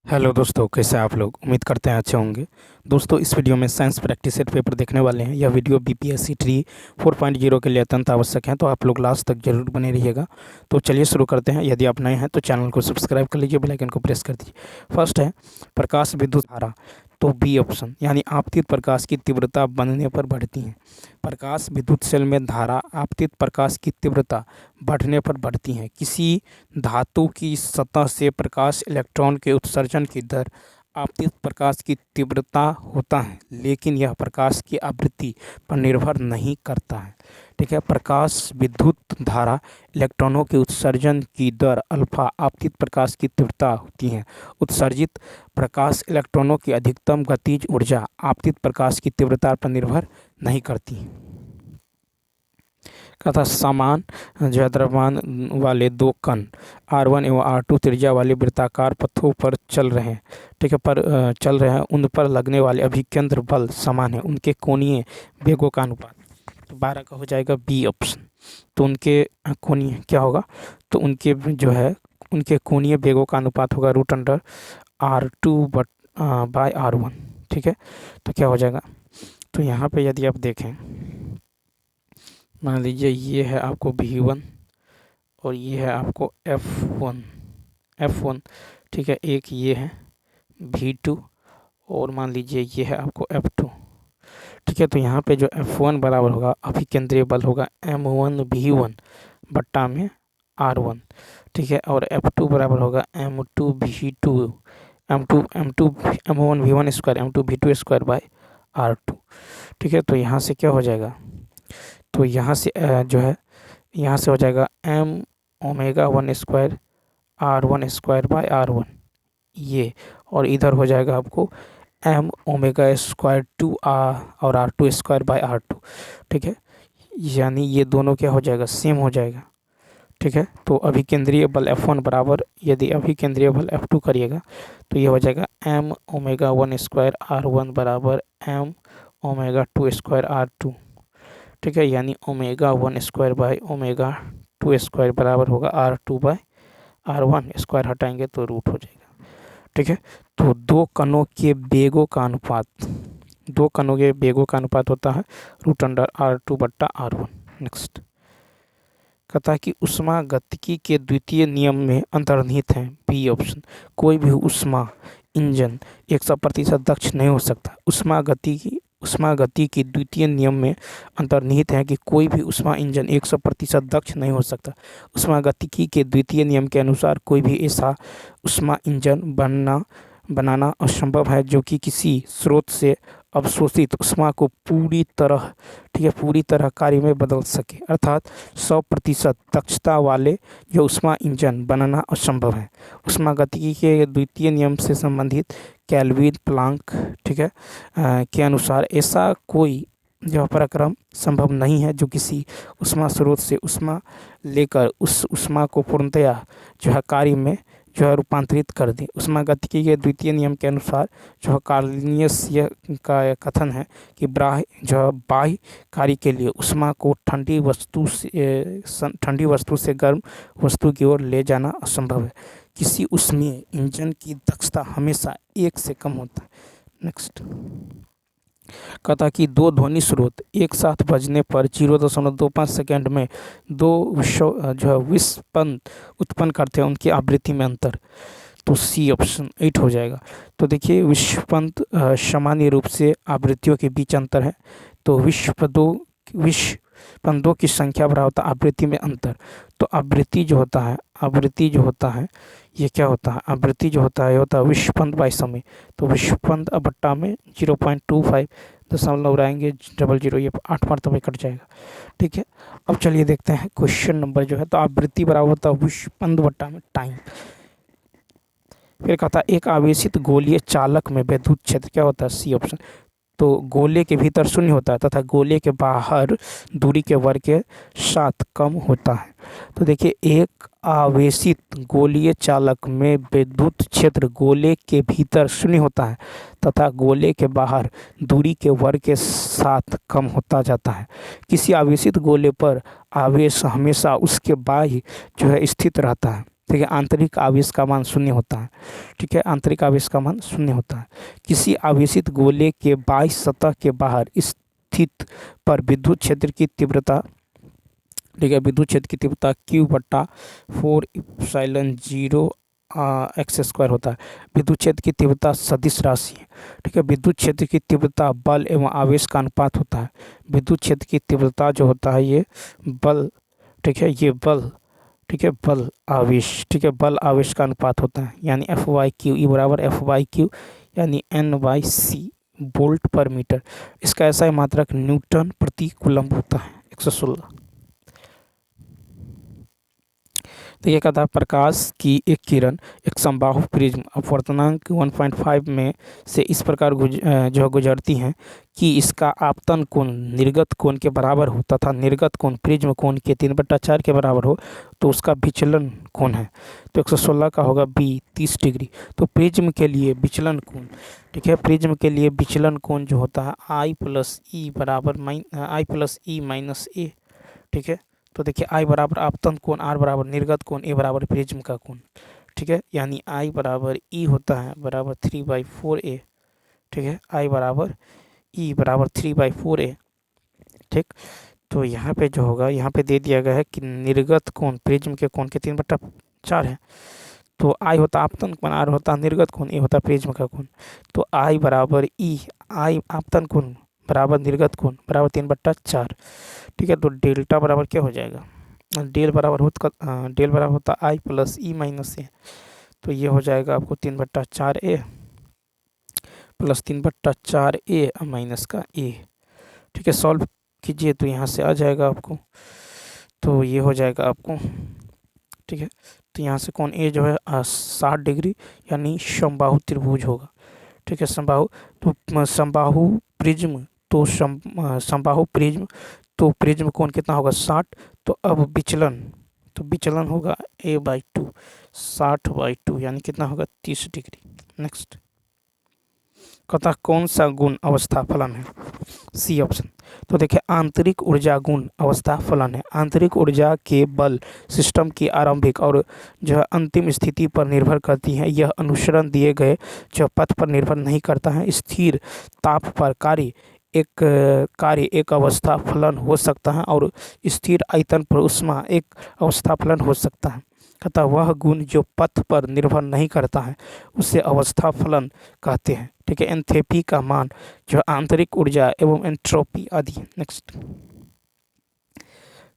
Hello दोस्तों, कैसे हैं आप लोग। उम्मीद करते हैं अच्छे होंगे। दोस्तों, इस वीडियो में साइंस प्रैक्टिस सेट पेपर देखने वाले हैं। यह वीडियो बीपीएससी ट्री 4.0 के लिए अत्यंत आवश्यक है, तो आप लोग लास्ट तक जरूर बने रहिएगा। तो चलिए शुरू करते हैं। यदि आप नए हैं तो चैनल को सब्सक्राइब कर लीजिए, बेल आइकन को प्रेस कर दीजिए। फर्स्ट है प्रकाश विद्युत धारा, तो बी ऑप्शन, यानी आपतित प्रकाश की तीव्रता बनने पर बढ़ती है। प्रकाश विद्युत सेल में धारा आपतित प्रकाश की तीव्रता बढ़ने पर बढ़ती है। किसी धातु की सतह से प्रकाश इलेक्ट्रॉन के उत्सर्जन की दर आपतित प्रकाश की तीव्रता होता है, लेकिन यह प्रकाश की आवृत्ति पर निर्भर नहीं करता है। ठीक है, प्रकाश विद्युत धारा इलेक्ट्रॉनों के उत्सर्जन की दर अल्फा आपतित प्रकाश की तीव्रता होती है। उत्सर्जित प्रकाश इलेक्ट्रॉनों की अधिकतम गतिज ऊर्जा आपतित प्रकाश की तीव्रता पर निर्भर नहीं करती। तथा समान जो है द्रव्यमान वाले दो कण R1 एवं R2 त्रिज्या वाले वृत्ताकार पथों पर चल रहे हैं। ठीक है, चल रहे हैं, उन पर लगने वाले अभिकेंद्र बल समान है। उनके कोणीय वेगों का अनुपात, तो 12 का हो जाएगा बी ऑप्शन। तो उनके कोणीय क्या होगा, तो उनके जो है उनके कोणीय वेगों का अनुपात होगा √R2/R1। ठीक है, तो क्या हो जाएगा, तो यहाँ पे यदि आप देखें, मान लीजिए ये है आपको V1 और ये है आपको F1। ठीक है, एक ये है V2 और मान लीजिए ये है आपको F2। ठीक है, तो यहाँ पे जो F1 बराबर होगा अभिकेंद्रीय बल होगा M1V1 बट्टा में R1। ठीक है, और F2 बराबर होगा M2V2 M1V1 square M2V2 square by R2। ठीक है, तो यहाँ से क्या हो जाएगा, तो यहाँ से जो है यहाँ से हो जाएगा M⍵1 square R1 square by R1 ये, और इधर हो जाएगा आपको M⍵² 2 और R2 स्क्वायर बाय R2। ठीक है, यानी ये दोनों क्या हो जाएगा, सेम हो जाएगा। ठीक है, तो अभिकेंद्रीय बल F1 बराबर, यदि अभिकेंद्रीय बल F2 करिएगा तो ये हो जाएगा M⍵1 स्क्वायर R1 बराबर M⍵2 स्क्वायर R2। ठीक है, यानी ω1 स्क्वायर बाय ω2 स्क्वायर बराबर होगा R2/R1, स्क्वायर हटाएंगे तो रूट हो जाएगा। ठीक है, तो दो कणों के वेगों का अनुपात होता है √R2/R1। नेक्स्ट कहता है कि ऊष्मा गतिकी के द्वितीय नियम में अंतर्निहित है, बी ऑप्शन। कोई भी ऊष्मा इंजन 100% दक्ष नहीं हो सकता। ऊष्मा गति की द्वितीय नियम में अंतर्निहित है कि कोई भी ऊष्मा इंजन 100% दक्ष नहीं हो सकता। ऊष्मा गतिकी के द्वितीय नियम के अनुसार कोई भी ऐसा ऊष्मा इंजन बनाना असंभव है जो कि किसी स्रोत से अवशोषित ऊष्मा को पूरी तरह कार्य में बदल सके, अर्थात 100% दक्षता वाले जो ऊष्मा इंजन बनाना असंभव है। ऊष्मा गतिकी के द्वितीय नियम से संबंधित केल्विन प्लांक के अनुसार ऐसा कोई जो पराक्रम संभव नहीं है जो किसी ऊष्मा स्रोत से ऊष्मा लेकर उस ऊष्मा को पूर्णतया जो है कार्य में जो है रूपांतरित कर दे। ऊष्मा गतिकी के द्वितीय नियम के अनुसार जो है कार्लिनियस का कथन है कि बाह्य कार्य के लिए ऊष्मा को ठंडी वस्तु से गर्म वस्तु की ओर ले जाना असंभव है। किसी ऊष्मीय इंजन की दक्षता हमेशा 1 से कम होता है। नेक्स्ट कहता कि दो ध्वनि स्रोत एक साथ बजने पर 0.25 सेकेंड में दो विस्पंद उत्पन्न करते हैं, उनकी आवृत्ति में अंतर, तो सी ऑप्शन 8 हो जाएगा। तो देखिए विस्पंद सामान्य रूप से आवृत्तियों के बीच अंतर है, तो विस्पंदों की संख्या बराबर होता है आवृत्ति में अंतर। तो आवृत्ति जो होता है ये क्या होता है, आवृत्ति जो होता है विस्पंद बाय समय। तो विस्पंद बट्टा में 0.25 दशमलव रहेंगे 00, ये 8 मरतबे कट जाएगा। ठीक है, अब चलिए देखते हैं क्वेश्चन नंबर जो है, तो आवृत्ति बराबर होता है विस्पंद बट्टा में टाइम। फिर कहता है एक आवेशित गोलीय चालक में विद्युत क्षेत्र क्या होता है, सी ऑप्शन। तो गोले के भीतर शून्य होता है तथा गोले के बाहर दूरी के वर्ग के साथ कम होता है। तो देखिए एक आवेशित गोलीय चालक में विद्युत क्षेत्र गोले के भीतर शून्य होता है तथा गोले के बाहर दूरी के वर्ग के साथ कम होता जाता है। किसी आवेशित गोले पर आवेश हमेशा उसके बाह्य जो है स्थित रहता है। ठीक है, आंतरिक आवेश का मान शून्य होता है। ठीक है, आंतरिक आवेश का मान शून्य होता है। किसी आवेशित गोले के बाह्य सतह के बाहर स्थित पर विद्युत क्षेत्र की तीव्रता, ठीक है, विद्युत क्षेत्र की तीव्रता Q/4ε0 एक्स स्क्वायर होता है। विद्युत क्षेत्र की तीव्रता सदिश राशि है। ठीक है, विद्युत क्षेत्र की तीव्रता बल एवं आवेश का अनुपात होता है। विद्युत क्षेत्र की तीव्रता जो होता है ये बल, ठीक है, ये बल, ठीक है, बल आवेश, ठीक है, बल आवेश का अनुपात होता है, यानी F/Q ई बराबर F/Q यानी N/c वोल्ट पर मीटर। इसका ऐसा मात्रक न्यूटन प्रति कूलम्ब होता है 116। तो ये कहता है प्रकाश की एक किरण एक समबाहु प्रिज्म अपवर्तनांक 1.5 में से इस प्रकार जो गुजरती हैं कि इसका आपतन कोण निर्गत कोण के बराबर हो तथा निर्गत कोण प्रिज्म कोण के 3/4 के बराबर हो तो उसका विचलन कोण है। तो 116 का होगा B 30 डिग्री। तो प्रिज्म के लिए विचलन कोण, ठीक है, प्रिज्म के लिए विचलन कोण जो होता है I+E माइनस A। ठीक है, तो देखिए I बराबर आपतन कोण, R बराबर निर्गत कोण, A बराबर प्रिज्म का कोण। ठीक है, यानी I बराबर E होता है बराबर 3/4A। ठीक है, I बराबर E बराबर 3/4A। ठीक, तो यहाँ पे जो होगा, यहाँ पे दे दिया गया है कि निर्गत कोण प्रिज्म के कोण के 3/4 है। तो I होता आपतन कोण, R होता निर्गत कोण, A होता प्रिज्म का कोण। तो I बराबर E, I आपतन कोण बराबर निर्गत कोण बराबर 3/4। ठीक है, तो डेल्टा बराबर क्या हो जाएगा, डेल बराबर होता I+E-A। तो ये हो जाएगा आपको 3/4A प्लस 3/4A माइनस का A। ठीक है, सॉल्व कीजिए तो यहाँ से आ जाएगा आपको, तो ये हो जाएगा आपको। ठीक है, तो यहाँ से कोण A जो है 60 डिग्री यानी समबाहु त्रिभुज होगा। ठीक है, समबाहु, तो समबाहु प्रिज्म, तो समबाहु प्रिज्म, तो प्रिज्म कोण कितना होगा 60। तो अब विचलन, तो विचलन होगा A/2 60/2 यानी कितना होगा 30 डिग्री। नेक्स्ट, कहता कौन सा गुण अवस्था फलन है, सी ऑप्शन। तो देखिए आंतरिक ऊर्जा गुण अवस्था फलन है। आंतरिक ऊर्जा के बल सिस्टम की आरंभिक और जो है अंतिम स्थिति पर निर्भर करती है। यह अनुसरण दिए गए जो पथ पर निर्भर नहीं करता है। स्थिर ताप पर कार्य एक अवस्था फलन हो सकता है और स्थिर आयतन पर ऊष्मा एक अवस्था फलन हो सकता है। कहता वह गुण जो पथ पर निर्भर नहीं करता है उसे अवस्था फलन कहते हैं। ठीक है, एंथैल्पी का मान जो आंतरिक ऊर्जा एवं एंट्रोपी आदि। नेक्स्ट,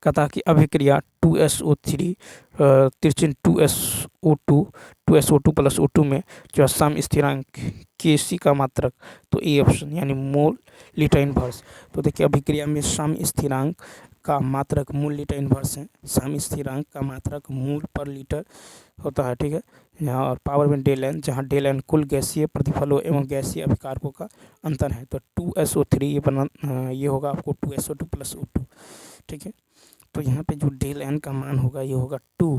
कहता कि अभिक्रिया 2SO3 तिरछिन 2SO2 प्लस O2 में जो सम स्थिरांक Kc का मात्रक, तो ए ऑप्शन यानी मोल लीटर इनवर्स। तो देखिए अभिक्रिया में सम स्थिरांक का मात्रक मूल लीटर इनवर्स है। सम स्थिरांक का मात्रक मूल पर लीटर होता है। ठीक है, यहाँ और पावर में डेल एन, जहाँ डेल एन कुल गैसीय प्रतिफलों एवं गैसीय अभिकारकों का अंतर है। तो 2SO3 ये होगा आपको 2SO2 प्लस O2। ठीक है, तो यहाँ पे जो डेल एन का मान होगा ये होगा 2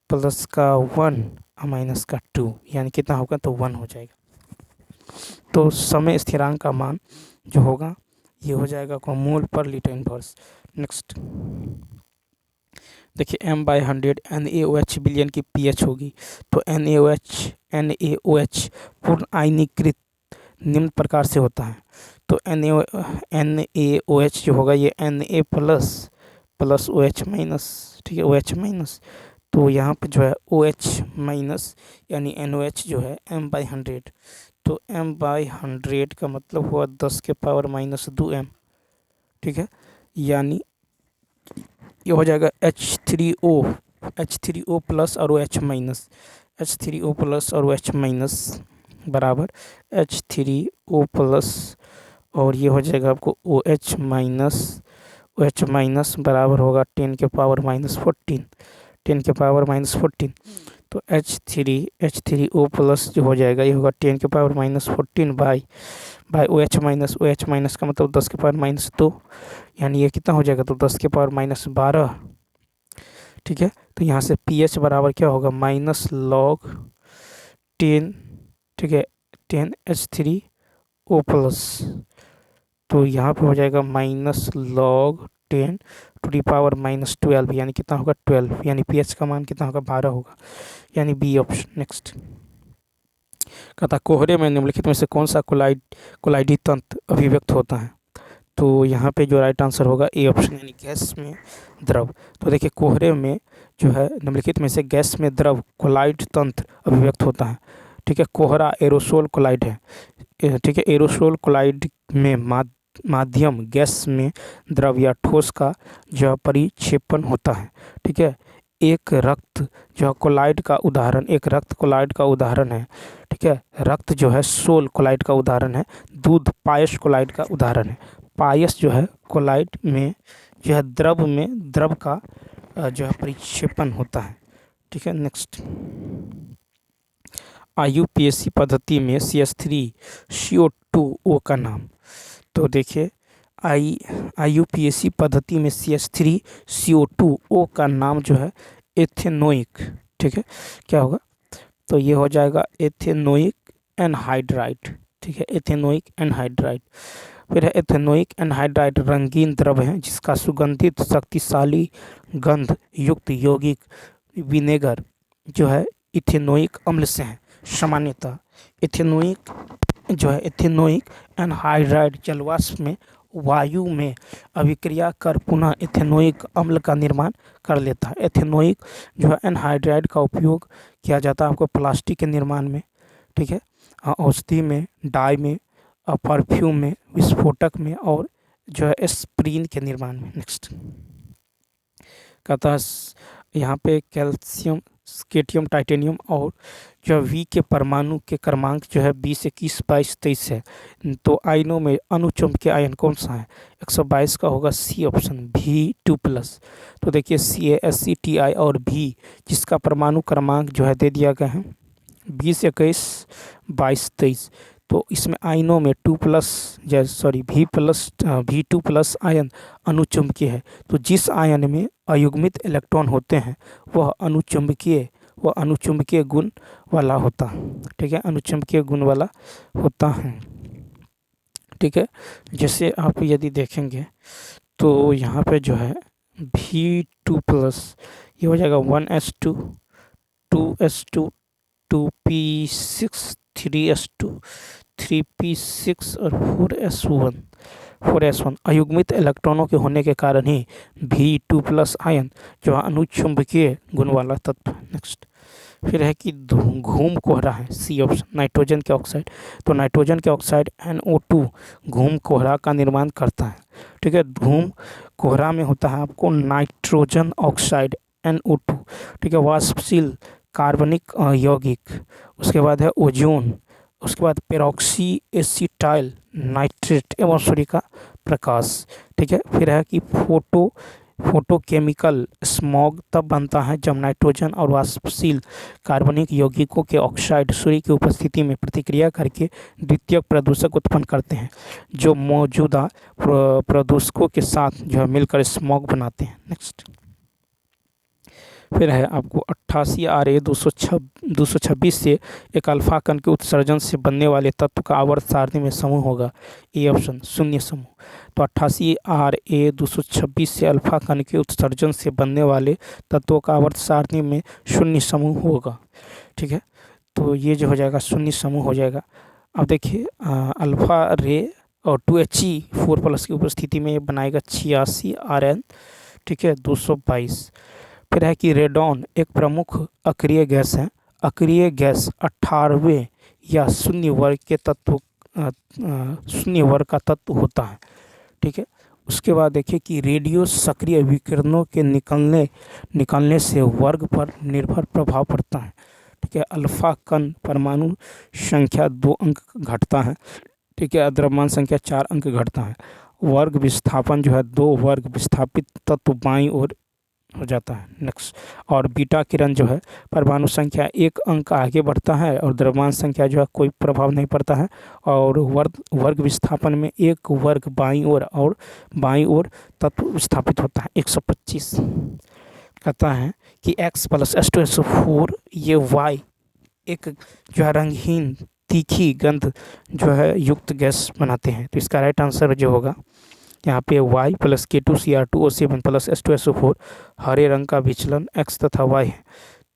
प्लस का 1 माइनस का 2 यानी कितना होगा, तो 1 हो जाएगा। तो समय स्थिरांक का मान जो होगा ये हो जाएगा को मोल पर लीटर इनवर्स। नेक्स्ट, देखिए m/100 NaOH बिलियन की pH होगी। तो NaOH पूर्ण आयनीकृत निम्न प्रकार से होता है। तो NaOH जो होगा ये Na प्लस OH माइनस। ठीक है, OH माइनस, तो यहाँ पे जो है OH माइनस यानी NaOH जो है m/100। तो m/100 का मतलब हुआ 10⁻⁻²m। ठीक है, यानी ये हो जाएगा H3O प्लस और OH माइनस, H3O प्लस और OH माइनस बराबर H3O प्लस और ये हो जाएगा आपको OH माइनस बराबर होगा 10⁻⁻14 10⁻⁻14। तो H3O प्लस जो हो जाएगा ये होगा 10⁻⁻14 बाई OH माइनस का मतलब 10⁻⁻2 यानी ये कितना हो जाएगा, तो 10⁻⁻12। ठीक है, तो यहाँ से pH बराबर क्या होगा -log10। ठीक है, 10H3O प्लस, तो यहाँ पे हो जाएगा -log10 10⁻⁻12 यानी कितना होगा 12, यानी pH का मान कितना होगा 12 होगा, यानी बी ऑप्शन। नेक्स्ट कहता कोहरे में निम्नलिखित में से कौन सा कोलाइडी तंत्र अभिव्यक्त होता है, तो यहाँ पे जो राइट आंसर होगा ए ऑप्शन, यानी गैस में द्रव। तो देखिए कोहरे में जो है निम्नलिखित में से गैस में द्रव कोलाइड तंत्र अभिव्यक्त होता है। ठीक है, कोहरा एरोसोल कोलाइड है। ठीक है, एरोसोल कोलाइड में माध्यम गैस में द्रव या ठोस का जो परिक्षेपण होता है। ठीक है, एक रक्त कोलाइड का उदाहरण है। ठीक है, रक्त जो है सोल कोलाइड का उदाहरण है। दूध पायस कोलाइड का उदाहरण है। पायस जो है कोलाइड में जो है द्रव का जो है परिक्षेपण होता है। ठीक है, नेक्स्ट IUPAC पद्धति में CH3CO2O का नाम। तो देखिए IUPAC पद्धति में CH3CO2O का नाम जो है एथेनोइक। ठीक है, क्या होगा, तो ये हो जाएगा एथेनोइक एनहाइड्राइड। ठीक है, एथेनोइक एनहाइड्राइड। फिर है एथेनोइक एनहाइड्राइड रंगीन द्रव है जिसका सुगंधित शक्तिशाली गंध युक्त यौगिक विनेगर जो है इथेनोइक अम्ल से है। सामान्यतः एथेनोइक एनहाइड्राइड जलवाष्प में वायु में अभिक्रिया कर पुनः एथेनोइक अम्ल का निर्माण कर लेता है। एथेनोइक जो है एनहाइड्राइड का उपयोग किया जाता है आपको प्लास्टिक के निर्माण में। ठीक है, औषधि में, डाई में, परफ्यूम में, विस्फोटक में और जो है एस्प्रीन के निर्माण में। नेक्स्ट कहता है यहाँ पे कैल्शियम, स्केटियम, टाइटेनियम और जो वी के परमाणु के क्रमांक जो है 20, 21, 22, 23 है। तो आयनों में अनुचुंबकीय आयन कौन सा है, 122 का होगा सी ऑप्शन V2+। तो देखिए CaSCTi और V जिसका परमाणु क्रमांक जो है दे दिया गया है 20, 21, 22, 23। तो इसमें आयनों में V2+ आयन अनुचुंबकीय है। तो जिस आयन में अयुग्मित इलेक्ट्रॉन होते हैं वह अनुचुंबकीय गुण वाला होता है। ठीक है, अनुचुंबकीय गुण वाला होता है। ठीक है, जैसे आप यदि देखेंगे तो यहाँ पे जो है V2+ ये हो जाएगा 1s2, 2s2, 2p6, 3s2, 3p6 और 4s1 अयुग्मित इलेक्ट्रॉनों के होने के कारण ही V2+ आयन जो अनुचुंबकीय गुण वाला तत्व। नेक्स्ट फिर है कि घूम कोहरा है, सी ऑप्शन, नाइट्रोजन के ऑक्साइड। तो नाइट्रोजन के ऑक्साइड NO2 घूम कोहरा का निर्माण करता है। ठीक है, घूम कोहरा में होता है आपको नाइट्रोजन ऑक्साइड NO2। ठीक है, वाष्पशील कार्बनिक यौगिक, उसके बाद है ओजोन, उसके बाद पेरोक्सी एसिटाइल नाइट्रेट एवं सूर्य का प्रकाश। ठीक है, फिर है कि फोटोकेमिकल स्मॉग तब बनता है जब नाइट्रोजन और वाष्पशील कार्बनिक यौगिकों के ऑक्साइड सूर्य की उपस्थिति में प्रतिक्रिया करके द्वितीयक प्रदूषक उत्पन्न करते हैं जो मौजूदा प्रदूषकों के साथ जो है मिलकर स्मॉग बनाते हैं। नेक्स्ट फिर है आपको 88 Ra226 से एक अल्फा कण के उत्सर्जन से बनने वाले तत्व का आवर्त सारणी में समूह होगा, ए ऑप्शन, शून्य समूह। तो 88 Ra226 से अल्फा कण के उत्सर्जन से बनने वाले तत्वों का आवर्त सारणी में शून्य समूह होगा। ठीक है, तो ये जो हो जाएगा शून्य समूह हो जाएगा। अब देखिए अल्फा रे और 2He4+ की उपस्थिति में ये बनाएगा 86 Rn। ठीक है, 222। फिर है कि रेडॉन एक प्रमुख अक्रिय गैस है। अक्रिय गैस 18वें या शून्य वर्ग का तत्व होता है। ठीक है, उसके बाद देखिए कि रेडियो सक्रिय विकिरणों के निकलने से वर्ग पर निर्भर प्रभाव पड़ता है। ठीक है, अल्फा कण परमाणु संख्या 2 अंक घटता है। ठीक है, द्रव्यमान संख्या 4 अंक घटता है। वर्ग विस्थापन जो है 2 वर्ग विस्थापित तत्व बाईं ओर हो जाता है। नेक्स्ट और बीटा किरण जो है परमाणु संख्या 1 अंक आगे बढ़ता है और द्रव्यमान संख्या जो है कोई प्रभाव नहीं पड़ता है और वर्ग विस्थापन में 1 वर्ग बाईं ओर तत्व विस्थापित होता है। 125 कहता है कि X+H2SO4 ये Y एक जो है रंगहीन तीखी गंध जो है युक्त गैस बनाते हैं। तो इसका राइट आंसर जो होगा यहाँ पे Y plus K2Cr2O7 plus H2SO4 हरे रंग का विचलन X तथा Y है।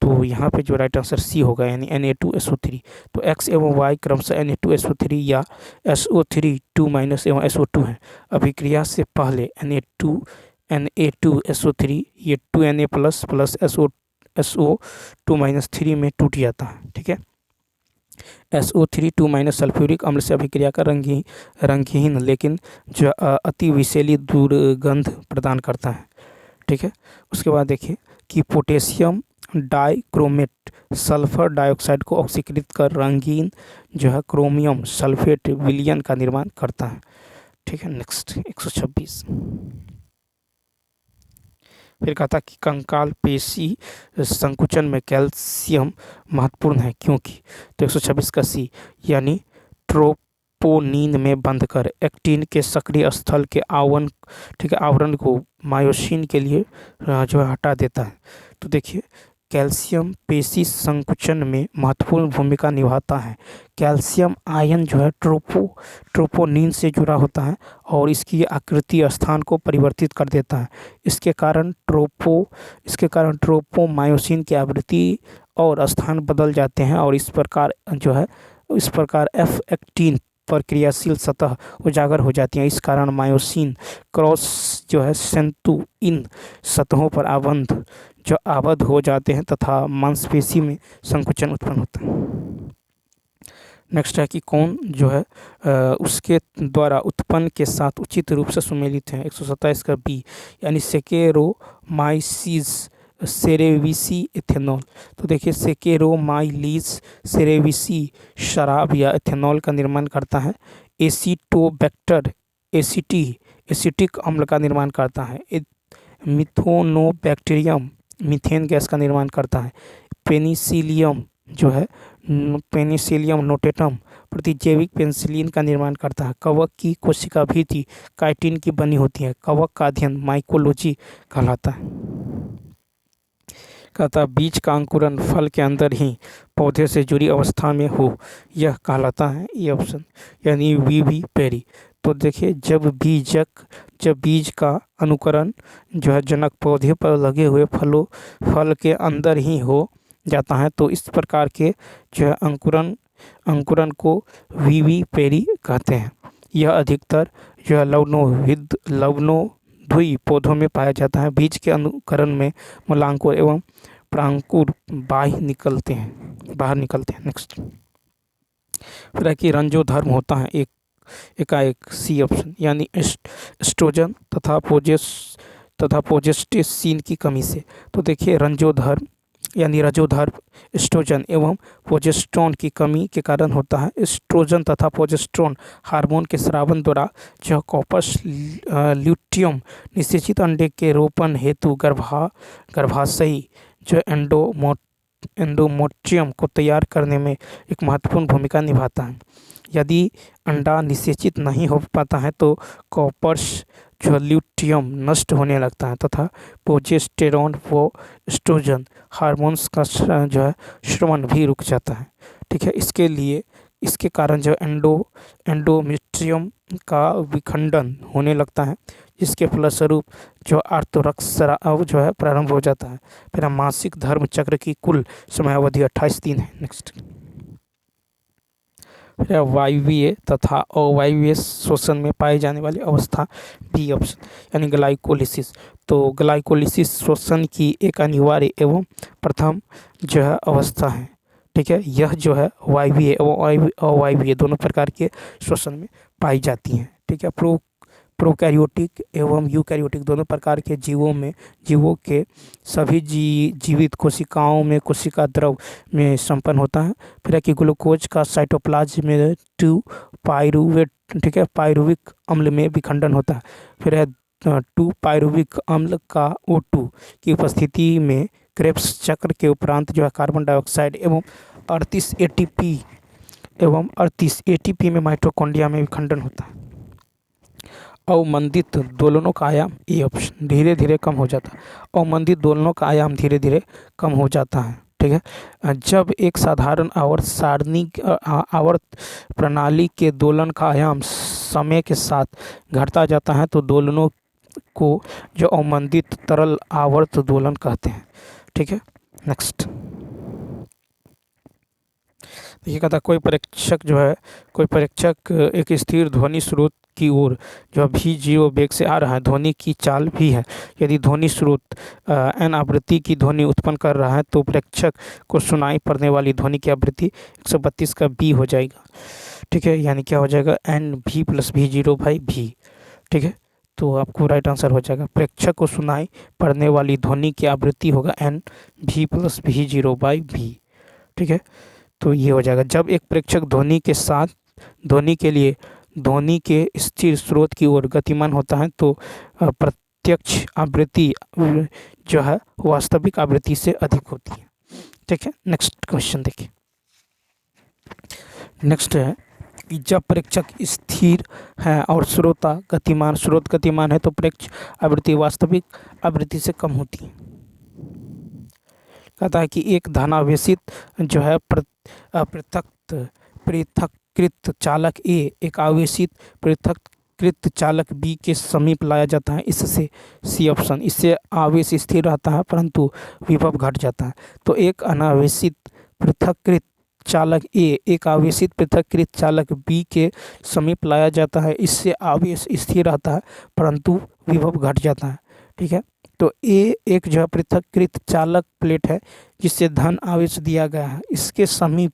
तो यहाँ पे जो राइट आंसर सी होगा यानी Na2SO3। तो X एवं Y क्रमशः Na2SO3 या SO3 2 माइनस एवं SO2 है। अभिक्रिया से पहले Na2SO3 ये 2Na plus plus SO2 minus 3 में टूट जाता है। ठीक है, SO3 2 माइनस सल्फ्यूरिक अम्ल से अभिक्रिया का रंगहीन लेकिन जो अति विषैली दुर्गंध प्रदान करता है। ठीक है, उसके बाद देखिए कि पोटेशियम डाइक्रोमेट सल्फर डाइऑक्साइड को ऑक्सीकृत कर रंगीन जो है क्रोमियम सल्फेट विलयन का निर्माण करता है। ठीक है, नेक्स्ट 126। फिर कहा था कि कंकाल पेशी संकुचन में कैल्शियम महत्वपूर्ण है क्योंकि। तो 126 का सी यानी ट्रोपोनिन में बंध कर एक्टिन के सक्रिय स्थल के आवरण को मायोसिन के लिए जो है हटा देता है। तो देखिए कैल्शियम पेशी संकुचन में महत्वपूर्ण भूमिका निभाता है। कैल्शियम आयन जो है ट्रोपोनिन से जुड़ा होता है और इसकी आकृति स्थान को परिवर्तित कर देता है। इसके कारण ट्रोपोमायोसिन की आवृत्ति और स्थान बदल जाते हैं और इस प्रकार एफ एक्टिन पर क्रियाशील सतह उजागर हो जाती है। इस कारण मायोसिन क्रॉस जो है तंतु इन सतहों पर आबद्ध हो जाते हैं तथा मांसपेशी में संकुचन उत्पन्न होता है। नेक्स्ट है कि कौन जो है उसके द्वारा उत्पन्न के साथ उचित रूप से सुमेलित है। 127 का बी यानी सेकेरोमाइसिस सेरेविसी इथेनॉल। तो देखिए सेकेरोमाइलिस सेरेविसी शराब या इथेनॉल का निर्माण करता है। एसिटोबैक्टर एसिटिक अम्ल का निर्माण करता है। मिथोनोबैक्टीरियम मीथेन गैस का निर्माण करता है। पेनिसिलियम नोटेटम प्रतिजैविक पेनिसिलिन का निर्माण करता है। कवक की कोशिका भित्ति काइटिन की बनी होती है। कवक का अध्ययन माइकोलॉजी कहलाता है। कहता बीज का अंकुरन फल के अंदर ही पौधे से जुड़ी अवस्था में हो, यह कहलाता है ये ऑप्शन यानी वीवी पेरी। तो देखिए जब बीज का अनुकरण जो है जनक पौधे पर लगे हुए फल के अंदर ही हो जाता है तो इस प्रकार के जो है अंकुरन को वीवी पेरी कहते हैं। यह अधिकतर जो है लवणोद्भवी पौधों में पाया जाता है। बीज के अनुकरण में मूलांकुर एवं प्रांकुर बाहर निकलते हैं। नेक्स्ट फिर है कि रंजोधर्म होता है एकाएक सी ऑप्शन यानी एस्ट्रोजन तथा प्रोजेस्टेसिन की कमी से। तो देखिए रंजोधर्म एस्ट्रोजन एवं प्रोजेस्टेरोन की कमी के कारण होता है। एस्ट्रोजन तथा प्रोजेस्टेरोन हार्मोन के स्रावन द्वारा जो कॉर्पस ल्यूटियम निषेचित अंडे के रोपण हेतु गर्भाशयी जो एंडोमेट्रियम को तैयार करने में एक महत्वपूर्ण भूमिका निभाता है। यदि अंडा निषेचित नहीं हो पाता है तो कॉर्पस जो ल्यूटियम नष्ट होने लगता है तथा प्रोजेस्टेरोन व एस्ट्रोजन हार्मोन्स का जो है श्रवण भी रुक जाता है। ठीक है, इसके कारण जो एंडोमेट्रियम का विखंडन होने लगता है जिसके फलस्वरूप जो आर्तरस्राव जो है प्रारंभ हो जाता है। फिर मासिक धर्म चक्र की कुल समयावधि 28 दिन है। नेक्स्ट फिर वायवीय तथा अवायवीय श्वसन में पाई जाने वाली अवस्था बी ऑप्शन यानी ग्लाइकोलिसिस। तो ग्लाइकोलिसिस श्वसन की एक अनिवार्य एवं प्रथम जो है अवस्था है। ठीक है, यह जो है वायवीय एवं अवायवीय दोनों प्रकार के श्वसन में पाई जाती हैं। ठीक है, प्रोकैरियोटिक एवं यूकैरियोटिक दोनों प्रकार के जीवों के सभी जीवित कोशिकाओं में कोशिका द्रव में संपन्न होता है। फिर है कि ग्लूकोज का साइटोप्लाज्म में 2 पाइरुवेट पाइरुविक अम्ल में विखंडन होता है। फिर है 2 पाइरुविक अम्ल का O2 की उपस्थिति में क्रेब्स चक्र के उपरांत जो है कार्बन डाइऑक्साइड एवं 38 ATP में माइटोकॉन्ड्रिया में विखंडन होता है। अवमंदित दोलनों का आयाम ए ऑप्शन धीरे धीरे कम हो जाता है। अवमंदित दोलनों का आयाम धीरे धीरे कम हो जाता है। ठीक है। जब एक साधारण आवर्त सारणी आवर्त प्रणाली के दोलन का आयाम समय के साथ घटता जाता है तो दोलनों को जो अवमंदित तरल आवर्त दोलन कहते हैं। ठीक है। नेक्स्ट देखिए, कहता कोई परीक्षक एक स्थिर ध्वनि स्रोत की ओर जो भी जीरो वेग से आ रहा है, ध्वनि की चाल भी है। यदि ध्वनि स्रोत एन आवृत्ति की ध्वनि उत्पन्न कर रहा है तो प्रेक्षक को सुनाई पड़ने वाली ध्वनि की आवृत्ति 132 का बी हो जाएगा। ठीक है, यानी क्या हो जाएगा, एन भी प्लस भी जीरो बाई भी। ठीक है, तो आपको राइट आंसर हो जाएगा, प्रेक्षक को सुनाई पड़ने वाली ध्वनि की आवृत्ति होगा एन भी प्लस भी जीरो बाई भी। ठीक है, तो ये हो जाएगा। जब एक प्रेक्षक ध्वनि के साथ ध्वनि के लिए ध्वनि के स्थिर स्रोत की ओर गतिमान होता है तो प्रत्यक्ष आवृत्ति जो है वास्तविक आवृत्ति से अधिक होती है। ठीक है, नेक्स्ट क्वेश्चन देखिए। नेक्स्ट है कि जब प्रेक्षक स्थिर है और स्रोत गतिमान है तो प्रेक्षक आवृत्ति वास्तविक आवृत्ति से कम होती है। कहता है कि एक धनावेशित जो है पृथक्कृत चालक ए एक आवेशित पृथक्कृत चालक बी के समीप लाया जाता है। इससे सी ऑप्शन, इससे आवेश स्थिर रहता है परंतु विभव घट जाता है। तो एक अनावेशित पृथक्कृत चालक ए एक आवेशित पृथक्कृत चालक बी के समीप लाया जाता है, इससे आवेश स्थिर रहता है परंतु विभव घट जाता है। ठीक है, तो ए एक जो है पृथक्कृत चालक प्लेट है जिससे धन आवेश दिया गया है, इसके समीप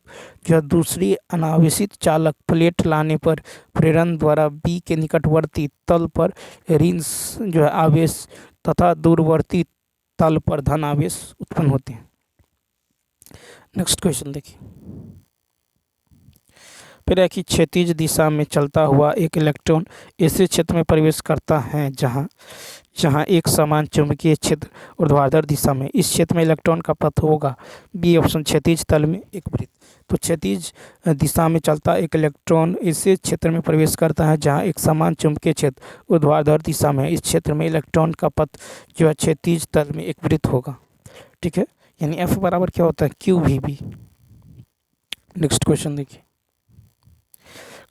जो है दूसरी अनावेशित चालक प्लेट लाने पर प्रेरण द्वारा बी के निकटवर्ती तल पर ऋण जो है आवेश तथा दूरवर्ती तल पर धन आवेश उत्पन्न होते हैं। नेक्स्ट क्वेश्चन देखिए। फिर है कि क्षैतिज दिशा में चलता हुआ एक इलेक्ट्रॉन ऐसे क्षेत्र में प्रवेश करता है जहां एक समान चुंबकीय क्षेत्र ऊर्ध्वाधर दिशा में, इस क्षेत्र में इलेक्ट्रॉन का पथ होगा बी ऑप्शन, क्षैतिज तल में एक वृत्त। तो क्षैतिज दिशा में चलता एक इलेक्ट्रॉन ऐसे क्षेत्र में प्रवेश करता है जहां एक समान चुंबकीय क्षेत्र ऊर्ध्वाधर दिशा में, इस क्षेत्र में इलेक्ट्रॉन का पथ जो है क्षैतिज तल में एक वृत्त होगा। ठीक है, यानी एफ बराबर क्या होता है, Q V B. Next question देखिए।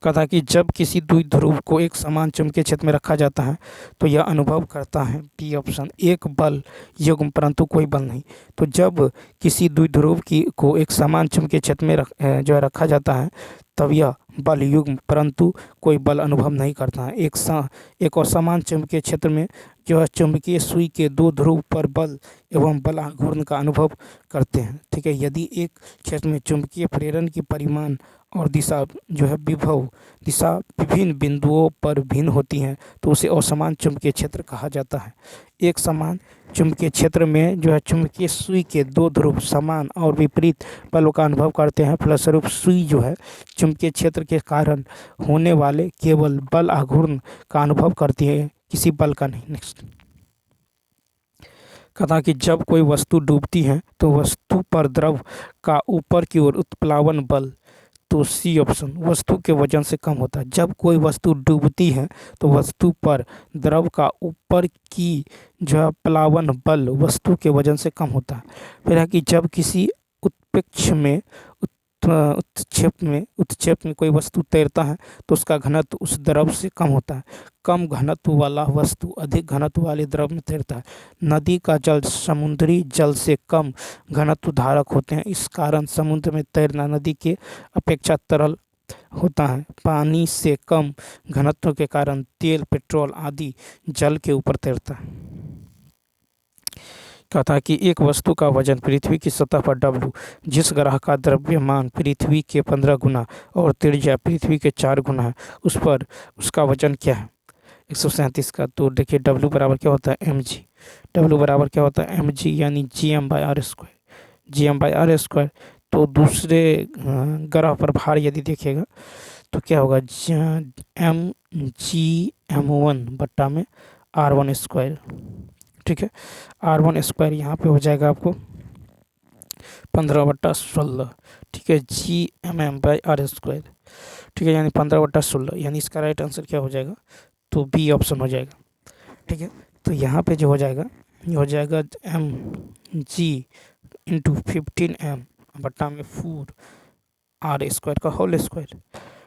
कहा कि जब किसी द्विध्रुव को एक समान चुंबकीय क्षेत्र में रखा जाता है तो यह अनुभव करता है बी ऑप्शन, एक बल युग्म परंतु कोई बल नहीं। तो जब किसी द्विध्रुव को एक समान चुंबकीय क्षेत्र में जो है रखा जाता है तब यह बल युग्म परंतु कोई बल अनुभव नहीं करता है। एक और समान चुंबकीय क्षेत्र में जो है चुंबकीय सुई के दो ध्रुव पर बल एवं बल घूर्णन का अनुभव करते हैं। ठीक है, यदि एक क्षेत्र में चुंबकीय प्रेरण की परिमाण और दिशा जो है विभव दिशा विभिन्न बिंदुओं पर भिन्न होती हैं तो उसे असमान चुंबकीय क्षेत्र कहा जाता है। एक समान चुंबकीय क्षेत्र में जो है चुंबकीय सुई के दो ध्रुव समान और विपरीत बलों का अनुभव करते हैं, फलस्वरूप सुई जो है चुंबकीय क्षेत्र के कारण होने वाले केवल बल आघूर्ण का अनुभव करती है, किसी बल का नहीं। नेक्स्ट कहा कि जब कोई वस्तु डूबती है तो वस्तु पर द्रव का ऊपर की ओर उत्प्लावन बल, तो सी ऑप्शन, वस्तु के वजन से कम होता है। जब कोई वस्तु डूबती है तो वस्तु पर द्रव का ऊपर की जो है प्लावन बल वस्तु के वजन से कम होता है। फिर है कि जब किसी उत्प्रेक्ष में उत्क्षेप में कोई वस्तु तैरता है तो उसका घनत्व उस द्रव से कम होता है। कम घनत्व वाला वस्तु अधिक घनत्व वाले द्रव में तैरता है। नदी का जल समुद्री जल से कम घनत्व धारक होते हैं, इस कारण समुद्र में तैरना नदी के अपेक्षा तरल होता है। पानी से कम घनत्व के कारण तेल पेट्रोल आदि जल के ऊपर तैरता है। कहता है कि एक वस्तु का वजन पृथ्वी की सतह पर W, जिस ग्रह का द्रव्यमान पृथ्वी के 15 गुना और त्रिज्या पृथ्वी के 4 गुना है, उस पर उसका वजन क्या है 137 का। तो देखिए W बराबर क्या होता है mg, W बराबर क्या होता है mg यानी gm/r², gm/r²। तो दूसरे ग्रह पर भार यदि देखिएगा तो क्या होगा mg/m1 बट्टा में r1²। ठीक है, r1² यहाँ पे हो जाएगा आपको 15/16। ठीक है, gmm/r²। ठीक है, यानी 15/16, यानी इसका राइट आंसर क्या हो जाएगा, तो बी ऑप्शन हो जाएगा। ठीक है, तो यहाँ पे जो हो जाएगा ये हो जाएगा mg इंटू 15m बट्टा में 4r² का होल स्क्वायर।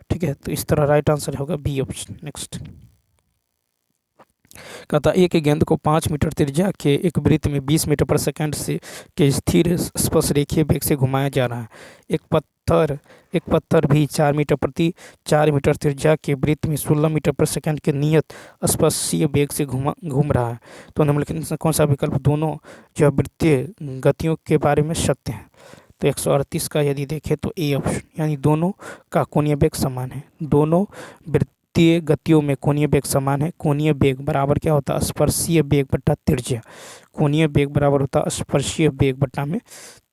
ठीक है, तो इस तरह राइट आंसर होगा बी ऑप्शन। नेक्स्ट कहता एक गेंद को 5 मीटर त्रिज्या के एक वृत्त में 20 मीटर पर सेकंड से के स्थिर स्पर्श रेखीय वेग से घुमाया जा रहा है। एक पत्थर भी 4 मीटर त्रिज्या के वृत्त में 16 मीटर पर सेकंड के नियत स्पर्शीय वेग से घूम रहा है। तो निम्नलिखित में से कौन सा विकल्प दोनों जो वृत्तीय गतियों के बारे में सत्य है? तो 138 का यदि देखें तो ए ऑप्शन, यानी दोनों का कोणीय वेग समान है। दोनों वृत्तीय गतियों में कोणीय वेग समान है। कोणीय वेग बराबर क्या होता है? स्पर्शीय वेग बट्टा त्रिज्या। कोणीय वेग बराबर होता है स्पर्शीय वेग बट्टा में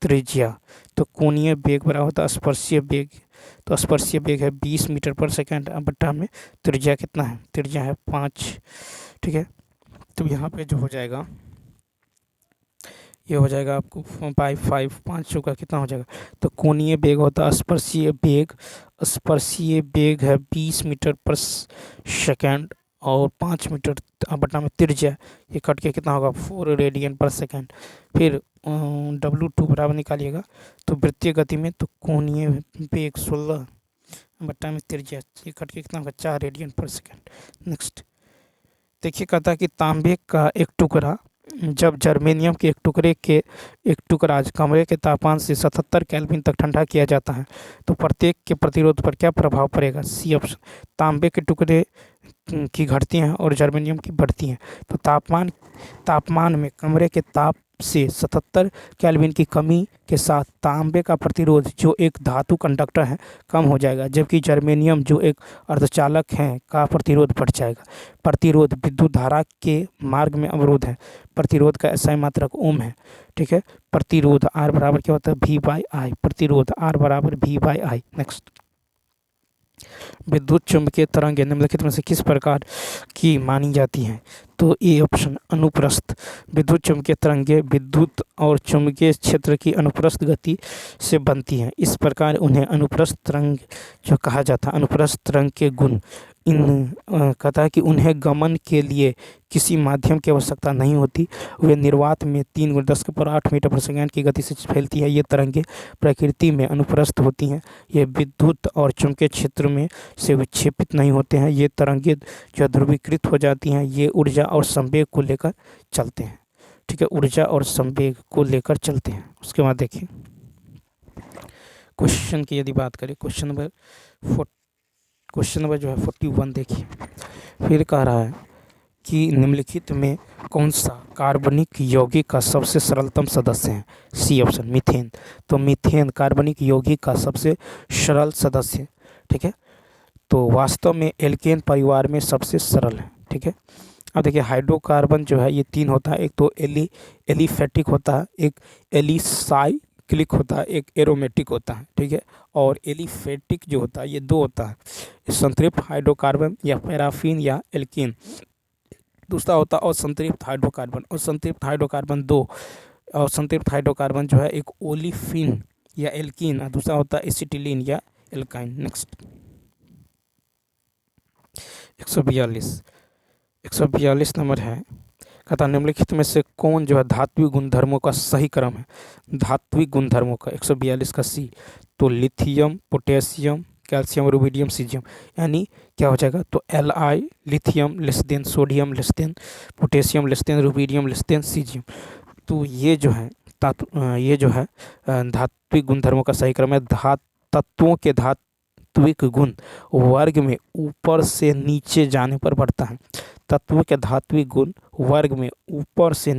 त्रिज्या। तो कोणीय वेग बराबर होता है स्पर्शीय वेग, तो स्पर्शीय वेग है 20 मीटर पर सेकंड बट्टा में त्रिज्या कितना है? त्रिज्या है 5। ठीक है, तो यहाँ पे जो हो जाएगा ये हो जाएगा आपको 5 का कितना हो जाएगा? तो कोणीय वेग होता है स्पर्शीय वेग। स्पर्शीय वेग है 20 मीटर पर सेकंड और 5 मीटर बटा में त्रिज्या, ये कट के कितना होगा? 4 रेडियन पर सेकंड। फिर W2 बराबर निकालिएगा तो वृत्तीय गति में तो कोणीय वेग 16 बटा में त्रिज्या, ये कट के कितना होगा? 4 रेडियन पर सेकंड। नेक्स्ट देखिए, कहता है कि तांबे का एक टुकड़ा जब जर्मेनियम के एक टुकड़ा कमरे के तापमान से 77 केल्विन तक ठंडा किया जाता है तो प्रत्येक के प्रतिरोध पर क्या प्रभाव पड़ेगा? सी ऑप्शन, तांबे के टुकड़े की घटती हैं और जर्मेनियम की बढ़ती हैं। तो तापमान में कमरे के ताप से 77 केल्विन की कमी के साथ तांबे का प्रतिरोध जो एक धातु कंडक्टर है कम हो जाएगा, जबकि जर्मेनियम जो एक अर्धचालक है का प्रतिरोध बढ़ जाएगा। प्रतिरोध विद्युत धारा के मार्ग में अवरोध है। प्रतिरोध का SI मात्रक ओम है। ठीक है, प्रतिरोध R बराबर क्या होता है? V/I। प्रतिरोध R बराबर V/I। नेक्स्ट विद्युत चुम्बकीय तरंगें निम्नलिखित में से किस प्रकार की मानी जाती हैं? तो ए ऑप्शन, अनुप्रस्थ। विद्युत चुम्बकीय तरंगें विद्युत और चुम्बकीय क्षेत्र की अनुप्रस्थ गति से बनती हैं। इस प्रकार उन्हें अनुप्रस्थ तरंग जो कहा जाता है। अनुप्रस्थ तरंग के गुण कहता है कि उन्हें गमन के लिए किसी माध्यम की आवश्यकता नहीं होती। वे निर्वात में 3×10⁸ मीटर पर सेकंड की गति से फैलती है। ये तरंगें प्रकृति में अनुप्रस्थ होती हैं। ये विद्युत और चुंबकीय क्षेत्र में से विक्षेपित नहीं होते हैं। ये तरंगें जो ध्रुवीकृत हो जाती हैं, ये ऊर्जा और संवेग को लेकर चलते हैं। ठीक है, ऊर्जा और संवेग को लेकर चलते हैं। उसके बाद देखिए क्वेश्चन की यदि बात करें, क्वेश्चन नंबर जो है 41 देखिए, फिर कह रहा है कि निम्नलिखित में कौन सा कार्बनिक यौगिक का सबसे सरलतम सदस्य है? C option, methane. तो मीथेन कार्बनिक यौगिक का सबसे सरल सदस्य। ठीक है, तो वास्तव में एल्केन परिवार में सबसे सरल है। ठीक है, अब देखिए हाइड्रोकार्बन जो है ये 3 होता है। एक तो एलिफेटिक होता है, एक एलिसाइक्लिक होता है, एक एरोमेटिक होता है। ठीक है, और एलिफेटिक जो होता है ये 2 होता है, संतृप्त हाइड्रोकार्बन या पैराफिन या एल्कीन। दूसरा होता है असंतृप्त हाइड्रोकार्बन। और संतृप्त हाइड्रोकार्बन 2, और संतृप्त हाइड्रोकार्बन जो है एक ओलिफिन या एल्कीन, और दूसरा होता है एसिटिलीन या एल्काइन। नेक्स्ट 142 नंबर है, कहता निम्नलिखित में से कौन जो है धात्विक गुणधर्मों का सही क्रम है? धात्विक गुणधर्मों का 142 का सी, तो lithium, potassium, calcium, rubidium, caesium. यानी क्या हो जाएगा? तो Li lithium less than sodium less than potassium less than rubidium less than caesium. तो ये जो है धात्विक गुणधर्मों का सही क्रम है। तत्वों के धात्विक गुण वर्ग में ऊपर से नीचे जाने पर बढ़ता है। तत्वों के धात्विक गुण वर्ग में ऊपर से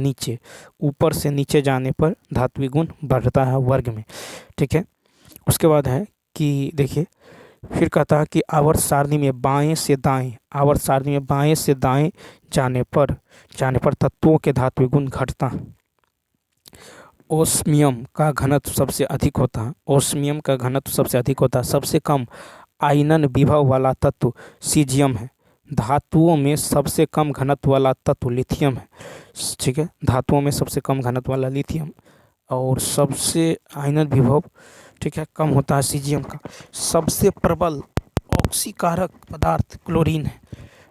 नीचे जाने पर धात्विक गुण बढ़ता है वर्ग में। ठीक है, उसके बाद है कि देखिए फिर कहता है कि आवर्त सारणी में बाएं से दाएं जाने पर तत्वों के धात्विक गुण घटता है। ओस्मियम का घनत्व सबसे अधिक होता है। सबसे कम आयनन विभव वाला तत्व सीजियम है। धातुओं में सबसे कम घनत्व वाला तत्व लिथियम है। ठीक है, धातुओं में सबसे कम घनत्व वाला लिथियम, और सबसे आयनन विभव ठीक है कम होता है सीजियम का। सबसे प्रबल ऑक्सीकारक पदार्थ क्लोरीन है।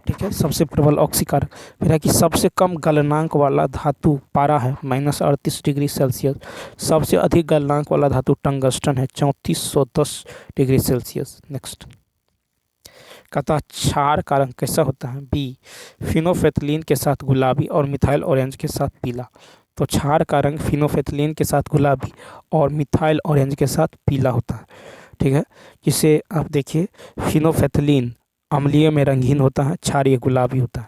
ठीक है, सबसे प्रबल ऑक्सीकारक। फिर है कि सबसे कम गलनांक वाला धातु पारा है -38 डिग्री सेल्सियस। सबसे अधिक गलनांक वाला धातु टंगस्टन है 3410 डिग्री सेल्सियस। नेक्स्ट, कहता क्षार का रंग कैसा होता है? बी, फिनोफेथलीन के साथ गुलाबी और मिथाइल ऑरेंज के साथ पीला। तो क्षार का रंग फिनोफेथलीन के साथ गुलाबी और मिथाइल ऑरेंज के साथ पीला होता है। ठीक है, जिसे आप देखिए, फिनोफेथलीन अम्लीय में रंगीन होता है, क्षारीय गुलाबी होता है।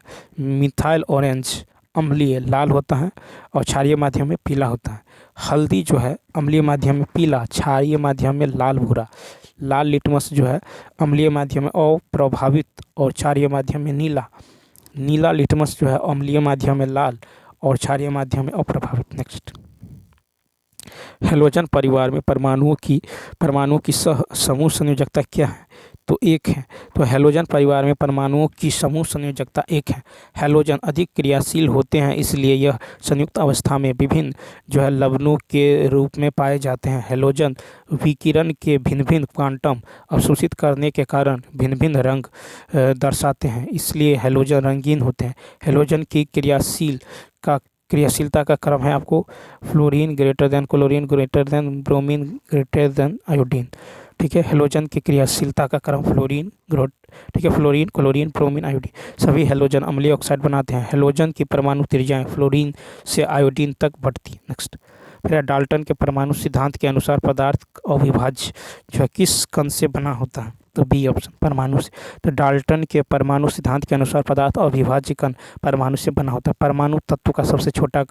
मिथाइल ऑरेंज अम्लीय लाल होता है और क्षारीय माध्यम में पीला होता है। हल्दी जो है अम्लीय माध्यम में पीला, क्षारीय माध्यम में लाल भूरा। लाल लिटमस जो है अम्लीय माध्यम में अप्रभावित और क्षारीय माध्यम में नीला। नीला लिटमस जो है अम्लीय माध्यम में लाल और क्षारीय माध्यम में अप्रभावित। नेक्स्ट, हैलोजन परिवार में परमाणुओं की समूह संयोजकता क्या है? तो एक है। तो हैलोजन परिवार में परमाणुओं की समूह संयोजकता एक है। हैलोजन अधिक क्रियाशील होते हैं, इसलिए यह संयुक्त अवस्था में विभिन्न जो है लवणों के रूप में पाए जाते हैं। हैलोजन विकिरण के भिन्न भिन्न क्वांटम अवशोषित करने के कारण भिन्न भिन्न रंग दर्शाते हैं, इसलिए हैलोजन रंगीन होते हैं। हैलोजन की क्रियाशीलता का क्रम है आपको fluorine greater than chlorine greater than bromine greater than iodine. ठीक है, हैलोजन की क्रियाशीलता का क्रम फ्लोरीन क्लोरीन ब्रोमीन आयोडीन। सभी हैलोजन अम्लीय ऑक्साइड बनाते हैं। हैलोजन की परमाणु त्रिज्याएं फ्लोरीन से आयोडीन तक बढ़ती। नेक्स्ट, फिर डाल्टन के परमाणु सिद्धांत के अनुसार पदार्थ अविभाज्य जो है किस कण से बना होता है? तो बी ऑप्शन, परमाणु से। तो डाल्टन के परमाणु सिद्धांत के अनुसार पदार्थ अविभाज्य कण परमाणु से बना होता है। परमाणु तत्व का सबसे छोटा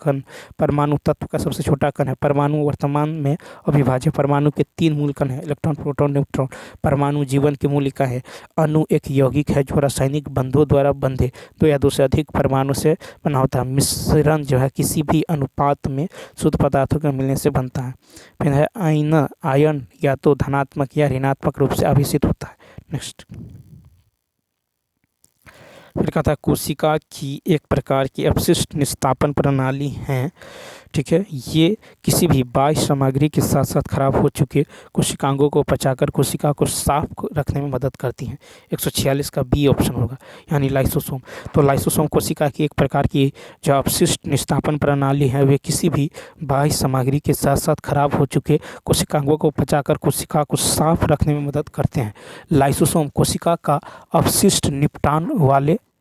कण है। परमाणु वर्तमान में अविभाज्य। परमाणु के 3 मूल कण हैं, इलेक्ट्रॉन प्रोटॉन न्यूट्रॉन। परमाणु जीवन की मूलिका है। अणु एक यौगिक है जो रासायनिक बंधों द्वारा बंधे 2 या 2 से अधिक परमाणु से बना होता है। मिश्रण जो है किसी भी अनुपात में शुद्ध पदार्थों के मिलने से बनता है। फिर है आयन या तो धनात्मक या ऋणात्मक रूप से आवेशित होता है। नेक्स्ट, फिर कहता है कोशिका की एक प्रकार की अपशिष्ट निस्तापन प्रणाली है। ठीक है, ये किसी भी बाह्य सामग्री के साथ साथ खराब हो चुके कोशिकांगों को पचाकर कोशिका को साफ रखने में मदद करती हैं। 146 का बी ऑप्शन होगा, यानी लाइसोसोम। तो लाइसोसोम कोशिका की एक प्रकार की जो अपशिष्ट निस्तापन प्रणाली है, वे किसी भी बाह्य सामग्री के साथ साथ खराब हो चुके कोशिकांगों को पचाकर कोशिका को साफ रखने में मदद करते हैं। लाइसोसोम कोशिका का अपशिष्ट निपटान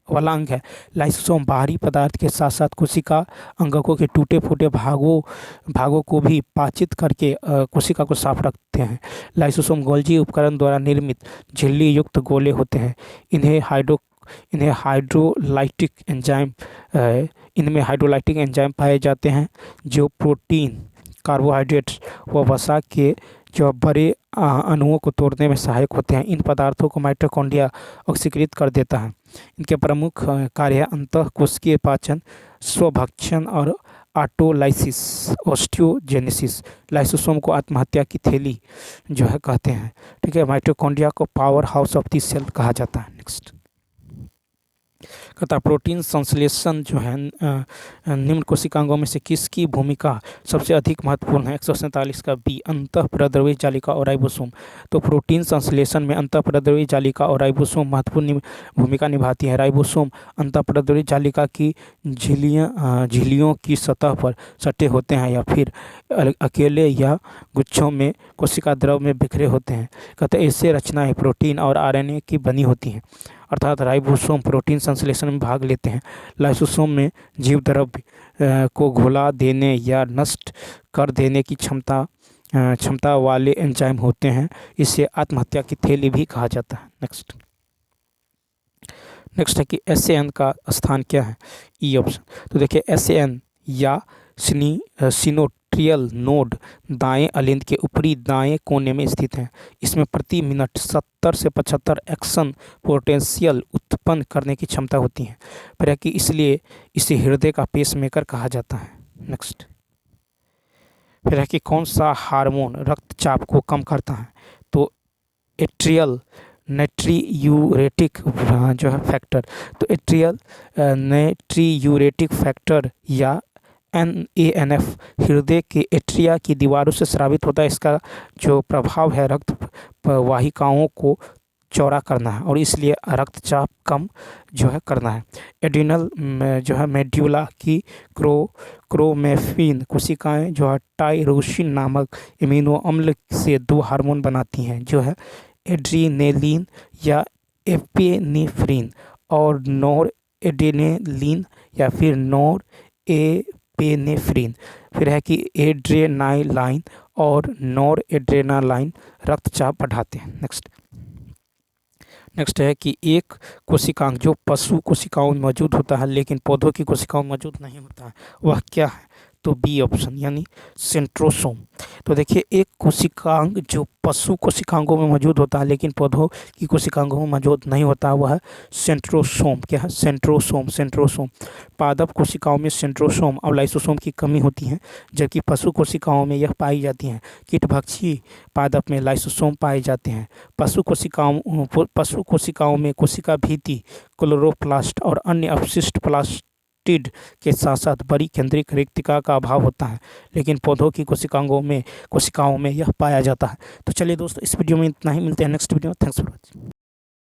वाला अंग है। लाइसोसोम बाहरी पदार्थ के साथ साथ कोशिका अंगकों के टूटे फूटे भागों को भी पाचित करके कोशिका को साफ रखते हैं। लाइसोसोम गोल्जी उपकरण द्वारा निर्मित झिल्ली युक्त गोले होते हैं। इनमें हाइड्रोलाइटिक एंजाइम पाए जाते हैं जो प्रोटीन, कार्बोहाइड्रेट्स व वसा के जो बड़े अणुओं को तोड़ने में सहायक होते हैं। इन पदार्थों को माइटोकॉन्ड्रिया ऑक्सीकृत कर देता है। इनके प्रमुख कार्य अंतःकोशिकीय पाचन, स्वभक्षण और ऑटोलाइसिस, ऑस्टियोजेनेसिस। लाइसोसोम को आत्महत्या की थैली जो है कहते हैं। ठीक है, माइटोकॉन्ड्रिया को power house of the cell कहा जाता है। नेक्स्ट, कहता प्रोटीन संश्लेषण जो है निम्न कोशिकांगों में से किसकी भूमिका सबसे अधिक महत्वपूर्ण है? 147 का बी, अंतःपरद्रव्य जालिका और राइबोसोम। तो प्रोटीन संश्लेषण में अंतःपरद्रव्य जालिका और राइबोसोम महत्वपूर्ण भूमिका निभाती है। राइबोसोम अंतःपरद्रव्य जालिका की झिल्लियों की सतह पर सटे होते हैं या फिर अकेले या गुच्छों में कोशिका द्रव में बिखरे होते हैं। कहते ऐसे रचनाएं प्रोटीन और आरएनए की बनी होती हैं, अर्थात राइबोसोम प्रोटीन संश्लेषण में भाग लेते हैं। लाइसोसोम में जीव द्रव्य को घुला देने या नष्ट कर देने की क्षमता वाले एंजाइम होते हैं। इसे आत्महत्या की थैली भी कहा जाता है। नेक्स्ट है कि SAN का स्थान क्या है? E option. तो देखिए SAN या सिनोट्रियल नोड दाएं अलिंद के ऊपरी दाएं कोने में स्थित है। इसमें प्रति मिनट 70 से 75 एक्शन पोटेंशियल उत्पन्न करने की क्षमता होती है, पर कि इसलिए इसे हृदय का पेसमेकर कहा जाता है। नेक्स्ट, फिर है कि कौन सा हार्मोन रक्तचाप को कम करता है? तो एट्रियल नेट्रियूरेटिक जो है फैक्टर। तो एट्रियल नेट्रियूरेटिक फैक्टर या NANF हृदय के एट्रिया की दीवारों से स्रावित होता है। इसका जो प्रभाव है रक्त वाहिकाओं को चौड़ा करना है और इसलिए रक्तचाप कम जो है करना है। एड्रिनल जो है मेड्यूला की क्रोमेफिन कोशिकाएं जो है टायरोसिन नामक एमिनो अम्ल से 2 हार्मोन बनाती हैं जो है एड्रीनेलिन या एपिनेफ्रिन और नॉर एड्रेनालिन या फिर नॉर एपिनेफ्रिन। फिर है कि एड्रेनालाइन और नॉर एड्रेनालाइन रक्तचाप बढ़ाते हैं। नेक्स्ट है कि एक कोशिकांग जो पशु कोशिकाओं में मौजूद होता है लेकिन पौधों की कोशिकाओं में मौजूद नहीं होता है, वह क्या है? तो बी ऑप्शन यानी सेंट्रोसोम। तो देखिए एक कोशिकांग जो पशु कोशिकांगों में मौजूद होता है लेकिन पौधों की कोशिकांगों में मौजूद नहीं होता है, वह है सेंट्रोसोम। क्या है? सेंट्रोसोम। पादप कोशिकाओं में सेंट्रोसोम और लाइसोसोम की कमी होती है जबकि पशु कोशिकाओं में यह पाई जाती हैं। कीटभक्षी पादप में लाइसोसोम पाए जाते हैं। पशु कोशिकाओं में कोशिका भित्ति, क्लोरोप्लास्ट और अन्य अपशिष्ट प्लास्टिड के साथ साथ बड़ी केंद्रिक रेक्तिका का अभाव होता है लेकिन पौधों की कोशिकाओं में यह पाया जाता है। तो चलिए दोस्तों, इस वीडियो में इतना ही। मिलते हैं नेक्स्ट वीडियो में। Thanks for watching.